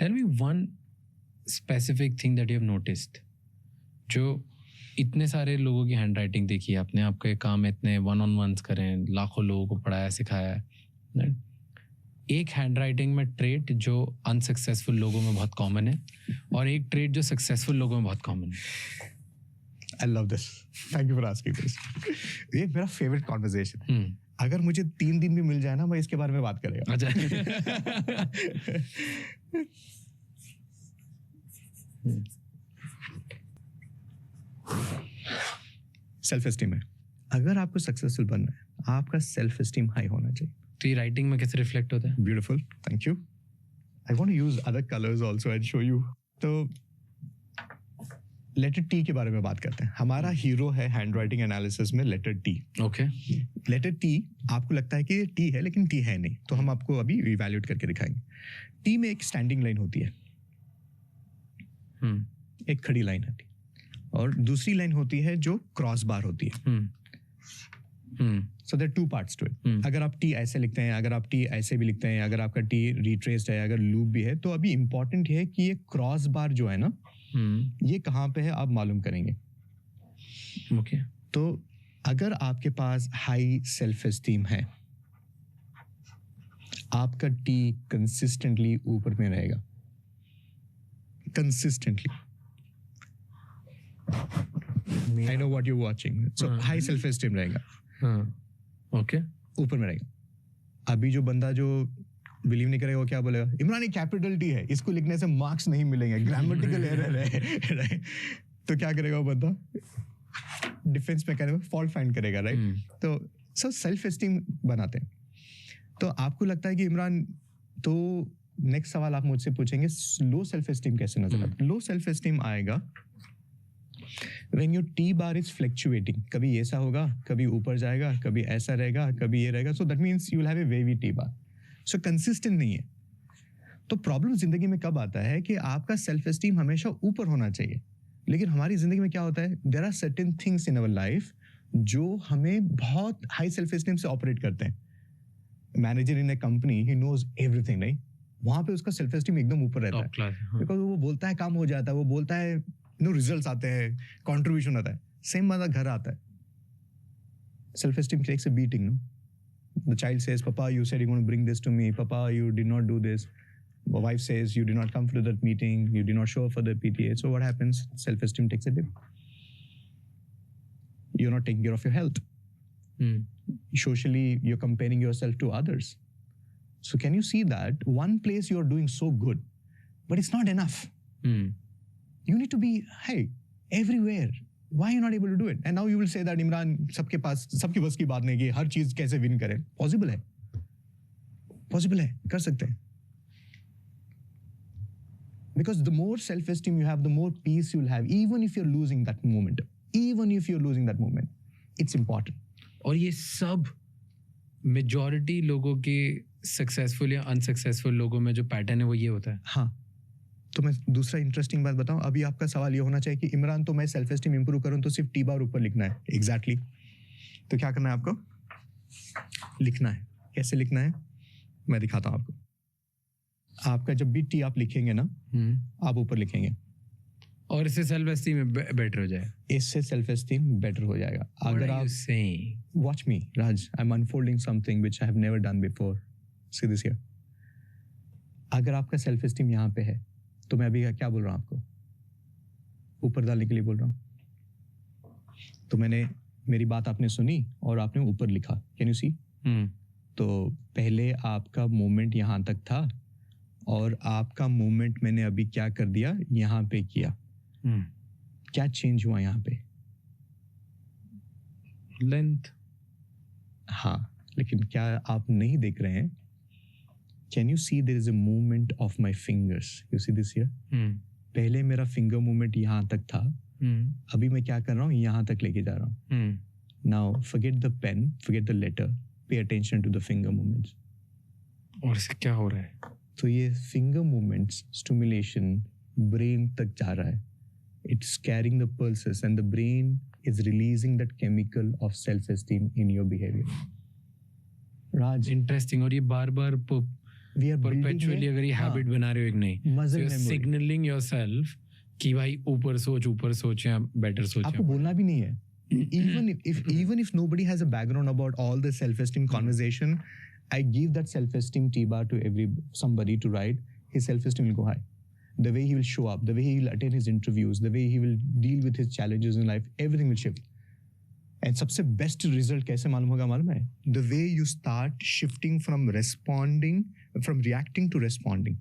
Tell me one specific thing that you have noticed, जो इतने सारे लोगों की हैंड राइटिंग देखी है आपने, आपके काम इतने वन ऑन वंस करें, लाखों लोगों को पढ़ाया सिखाया है, एक हैंड राइटिंग में ट्रेट जो अनसक्सेसफुल लोगों में बहुत कॉमन है और एक ट्रेट जो सक्सेसफुल लोगों में बहुत कॉमन है। I love this. Thank you for asking this. ये मेरा फेवरेट कॉन्वर्सेशन। अगर मुझे 3 दिन भी मिल जाए ना, मैं इसके बारे में बात करेगा। अच्छा। सेल्फ एस्टीम है। अगर आपको सक्सेसफुल बनना है, आपका सेल्फ एस्टीम हाई होना चाहिए। तो ये राइटिंग में कैसे रिफ्लेक्ट होता है? Beautiful, thank you. I want to use other colours also and show you. तो लेटर टी के बारे में बात करते हैं। हमारा हीरो है हैंड राइटिंग एनालिसिस में letter T. Okay. Letter T आपको लगता है कि टी है, लेकिन टी है नहीं, तो हम आपको अभी इवैल्यूएट करके दिखाएंगे। टी में एक स्टैंडिंग लाइन होती है, एक खड़ी लाइन होती है, और दूसरी लाइन होती है जो क्रॉस बार होती है। So there 2 parts to it. अगर आप टी ऐसे लिखते हैं, अगर आप टी ऐसे भी लिखते हैं, अगर आपका टी रिट्रेस्ड है, अगर लूप भी है, तो अभी इंपॉर्टेंट है कि ये क्रॉस बार जो है ना, ये कहाँ पे है आप मालूम करेंगे। ओके। तो अगर आपके पास हाई सेल्फ एस्टीम है, आपका टी कंसिस्टेंटली ऊपर में रहेगा, consistently. I know what you watching. So high self esteem रहेगा। ओके। ऊपर में रहेगा। अभी जो बंदा जो बिलीव नहीं करेगा वो क्या बोलेगा, इमरान ये कैपिटल टी है, इसको लिखने से मार्क्स नहीं मिलेंगे, ग्रामेटिकल एरर है। तो क्या करेगा वो बंदा? डिफेंस मैकेनिज्म, फॉल्ट फाइंड करेगा, राइट? तो सेल्फ एस्टीम बनाते हैं। तो आपको लगता है कि इमरान, तो नेक्स्ट सवाल आप मुझसे पूछेंगे, लो सेल्फ एस्टीम कैसे नजर आता है? लो सेल्फ एस्टीम आएगा when your T bar is fluctuating, कभी ऐसा होगा, कभी ऊपर जाएगा, कभी ऐसा रहेगा, कभी ये रहेगा, so that means you will have a wavy T bar, so consistent नहीं है। तो प्रॉब्लम जिंदगी में कब आता है कि आपका सेल्फ एस्टीम हमेशा ऊपर होना चाहिए, लेकिन हमारी जिंदगी में क्या होता है, there are certain things in our life जो हमें बहुत हाई सेल्फ एस्टीम से ऑपरेट करते हैं। Manager in a company, he knows everything, नहीं? वहां पे उसका सेल्फ एस्टीम एकदम ऊपर रहता है, बिकॉज वो बोलता है काम हो जाता है, वो बोलता है रिजल्ट्स आते हैं, कंट्रीब्यूशन आता है। सेम बंदा घर आता है, self esteem takes a beating, no? The child says, papa you said you gonna bring this to me, papa you did not do this, wife says you did not come to that meeting, you did not show up for the PTA. So what happens? Self-esteem takes a dip. You're not taking care of your health. Socially, you're comparing yourself to others. So can you see that one place you're doing so good, but it's not enough. You need to be, hey, everywhere. Why are you not able to do it? And now you will say that, Imran, सबके पास, सबकी बस की बात नहीं कि हर चीज कैसे win करें। पॉसिबल है, पॉसिबल है, कर सकते हैं। Because the more self-esteem you have, the more peace you'll have, even if you're losing that moment. Even if you're losing that moment, it's important. और ये सब मेजॉरिटी लोगों के सक्सेसफुल या अनसक्सेसफुल लोगों में जो पैटर्न है वो ये होता है। हाँ, तो मैं दूसरा इंटरेस्टिंग बात बताऊं। अभी आपका सवाल ये होना चाहिए कि इमरान, तो मैं सेल्फ एस्टीम इंप्रूव करूं तो सिर्फ टी बार ऊपर लिखना है। एग्जैक्टली। तो क्या करना है आपको? लिखना है। कैसे लिखना है मैं दिखाता हूं आपको। आपका जब भी टी आप लिखेंगे ना, आप ऊपर लिखेंगे, और इससे सेल्फ एस्टीम बेटर हो जाएगा। इससे सेल्फ एस्टीम बेटर हो जाएगा। अगर आप watch me Raj, I am unfolding something which I have never done before. C this here. अगर आपका सेल्फ एस्टीम यहाँ पे है, तो मैं अभी क्या बोल रहा हूँ आपको? ऊपर डालने के लिए बोल रहा हूँ। तो मेरी बात आपने सुनी और आपने ऊपर लिखा। कैन यू सी? तो पहले आपका मूवमेंट यहाँ तक था, और आपका मूवमेंट मैंने अभी क्या कर दिया, यहाँ पे किया। क्या चेंज हुआ यहाँ पे? लेंथ। हाँ, लेकिन क्या आप नहीं देख रहे हैं? Can you see there is a movement of my fingers? You see this here? पहले मेरा फिंगर मूवमेंट यहाँ तक था, अभी मैं क्या कर रहा हूँ, यहाँ तक लेके जा रहा हूँ। Now forget the pen, forget the letter, pay attention to the finger movements. और इससे क्या हो रहा है? तो ये फिंगर मूवमेंट्स स्टिमुलेशन ब्रेन तक जा रहा है। It's carrying the pulses and the brain is releasing that chemical of self esteem in your behaviour. Raj, interesting. और ये बार बार we are building परपेचुअली है, अगर ये हाँ, हैबिट बना रहे हो एक नहीं, muscle memory. सिग्नलिंग योरसेल्फ कि भाई ऊपर सोच या बेटर सोच आपको बोलना भी नहीं है. Even if nobody has a background about all the self-esteem conversation, I give that self-esteem T-bar to somebody to write. His self-esteem will go high. The way he will show up, the way he will attend his interviews, the way he will deal with his challenges in life, everything will shift. And सबसे best result कैसे मालूम है? The way you start shifting from reacting to responding.